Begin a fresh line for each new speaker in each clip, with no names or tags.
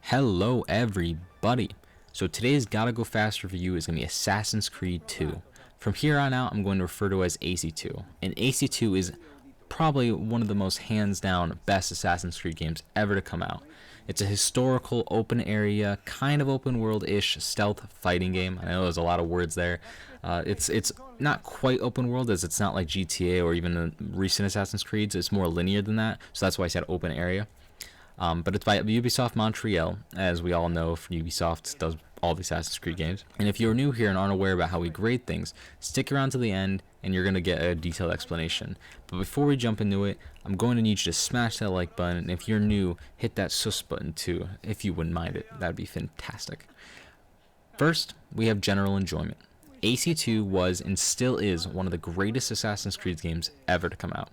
Hello everybody! So today's Gotta Go Faster review is going to be Assassin's Creed 2. From here on out I'm going to refer to as AC2. And AC2 is probably one of the most hands down best Assassin's Creed games ever to come out. It's a historical open area, kind of open world-ish stealth fighting game. I know there's a lot of words there. It's not quite open world, as it's not like GTA or even the recent Assassin's Creeds. It's more linear than that, so that's why I said open area. But it's by Ubisoft Montreal, as we all know. Ubisoft does all the Assassin's Creed games. And if you're new here and aren't aware about how we grade things, stick around to the end and you're going to get a detailed explanation. But before we jump into it, I'm going to need you to smash that like button, and if you're new, hit that sus button too, if you wouldn't mind it. That'd be fantastic. First, we have general enjoyment. AC2 was and still is one of the greatest Assassin's Creed games ever to come out.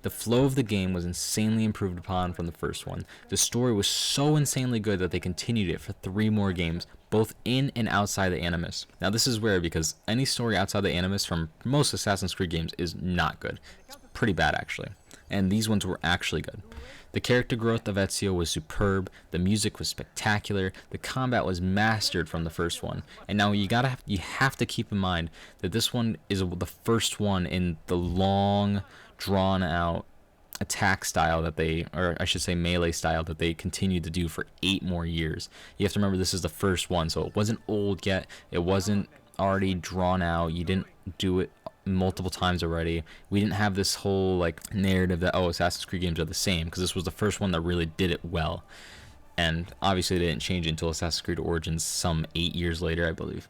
The flow of the game was insanely improved upon from the first one. The story was so insanely good that they continued it for 3 more games, both in and outside the Animus. Now this is rare because any story outside the Animus from most Assassin's Creed games is not good. It's pretty bad actually. And these ones were actually good. The character growth of Ezio was superb, the music was spectacular, the combat was mastered from the first one. And now you have to keep in mind that this one is the first one in the long, drawn out attack style that they, or I should say melee style, that they continued to do for 8 more years. You have to remember this is the first one, so it wasn't old yet, it wasn't already drawn out, you didn't do it multiple times already. We didn't have this whole like narrative that, oh, Assassin's Creed games are the same, because this was the first one that really did it well. And obviously they didn't change it until Assassin's Creed Origins some 8 years later, I believe.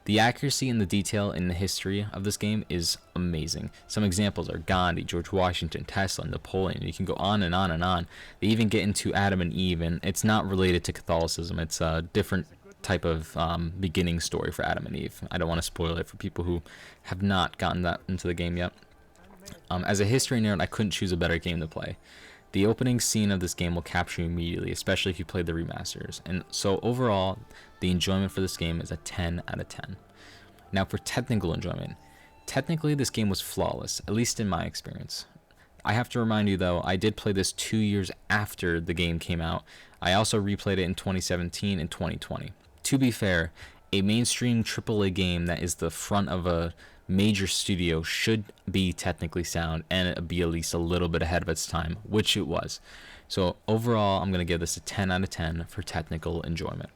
The accuracy and the detail in the history of this game is amazing. Some examples are Gandhi, George Washington, Tesla, Napoleon. You can go on and on and on. They even get into Adam and Eve, and it's not related to Catholicism. It's a different type of beginning story for Adam and Eve. I don't want to spoil it for people who have not gotten that into the game yet. As a history nerd, I couldn't choose a better game to play. The opening scene of this game will capture you immediately, especially if you play the remasters. And so overall, the enjoyment for this game is a 10 out of 10. Now for technical enjoyment. Technically, this game was flawless, at least in my experience. I have to remind you though, I did play this 2 years after the game came out. I also replayed it in 2017 and 2020. To be fair, a mainstream AAA game that is the front of a major studio should be technically sound and be at least a little bit ahead of its time, which it was. So overall, I'm going to give this a 10 out of 10 for technical enjoyment.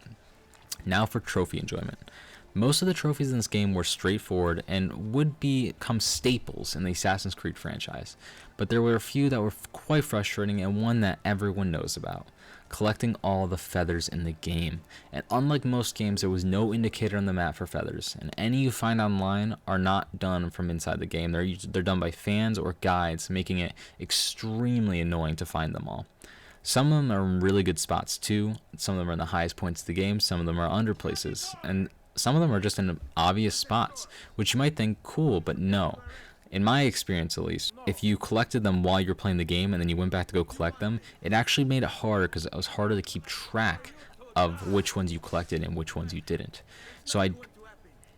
Now for trophy enjoyment. Most of the trophies in this game were straightforward and would become staples in the Assassin's Creed franchise, but there were a few that were quite frustrating and one that everyone knows about. Collecting all the feathers in the game. And unlike most games, there was no indicator on the map for feathers, and any you find online are not done from inside the game. They're done by fans or guides, making it extremely annoying to find them all. Some of them are in really good spots too. Some of them are in the highest points of the game, some of them are under places, and some of them are just in obvious spots, which you might think cool, but no. In my experience at least, if you collected them while you were playing the game and then you went back to go collect them, it actually made it harder because it was harder to keep track of which ones you collected and which ones you didn't. So I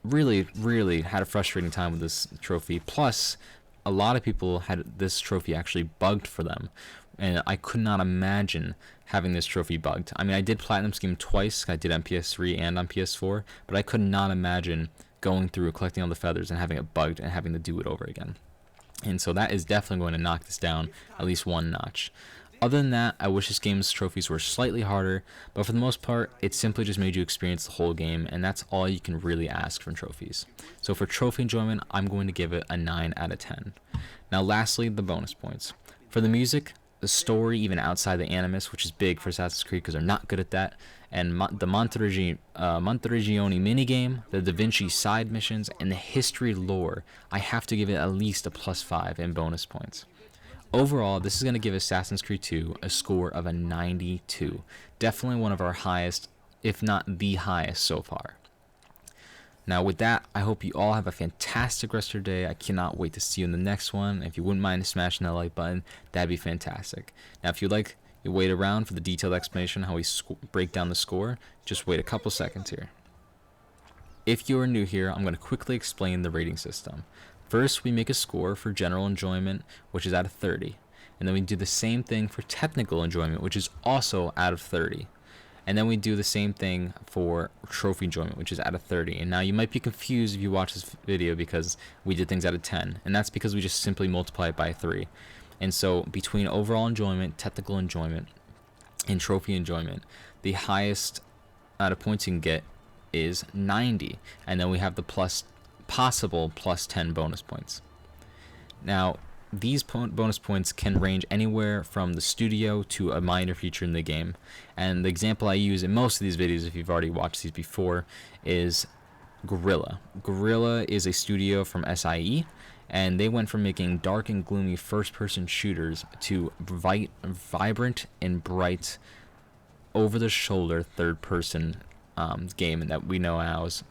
really had a frustrating time with this trophy. Plus, a lot of people had this trophy actually bugged for them, and I could not imagine having this trophy bugged. I mean, I did Platinum Scheme twice. I did on PS3 and on PS4, but I could not imagine going through collecting all the feathers and having it bugged and having to do it over again. And so that is definitely going to knock this down at least 1 notch. Other than that, I wish this game's trophies were slightly harder, but for the most part, it simply just made you experience the whole game, and that's all you can really ask from trophies. So for trophy enjoyment, I'm going to give it a 9 out of 10. Now lastly, the bonus points. For the music, the story, even outside the Animus, which is big for Assassin's Creed because they're not good at that, and the Monteriggioni minigame, the Da Vinci side missions, and the history lore, I have to give it at least a +5 in bonus points. Overall, this is going to give Assassin's Creed 2 a score of a 92. Definitely one of our highest, if not the highest so far. Now with that, I hope you all have a fantastic rest of your day. I cannot wait to see you in the next one. If you wouldn't mind smashing that like button, that'd be fantastic. Now if you'd like, you wait around for the detailed explanation how we break down the score. Just wait a couple seconds here. If you are new here, I'm going to quickly explain the rating system. First, we make a score for general enjoyment, which is out of 30. And then we do the same thing for technical enjoyment, which is also out of 30. And then we do the same thing for trophy enjoyment, which is out of 30. And now you might be confused if you watch this video because we did things out of 10. And that's because we just simply multiply it by 3. And so between overall enjoyment, technical enjoyment, and trophy enjoyment, the highest out of points you can get is 90. And then we have the possible plus 10 bonus points. Now, these bonus points can range anywhere from the studio to a minor feature in the game. And the example I use in most of these videos, if you've already watched these before, is Gorilla. Gorilla is a studio from SIE, and they went from making dark and gloomy first-person shooters to vibrant and bright, over-the-shoulder third-person game that we know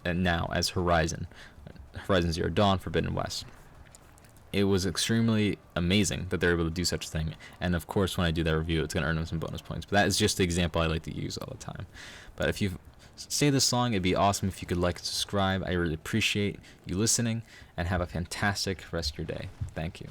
now as Horizon Zero Dawn Forbidden West. It was extremely amazing that they're able to do such a thing, and of course when I do that review it's going to earn them some bonus points, but that is just the example I like to use all the time. But if you say this song, it'd be awesome if you could like and subscribe. I really appreciate you listening, and have a fantastic rest of your day. Thank you.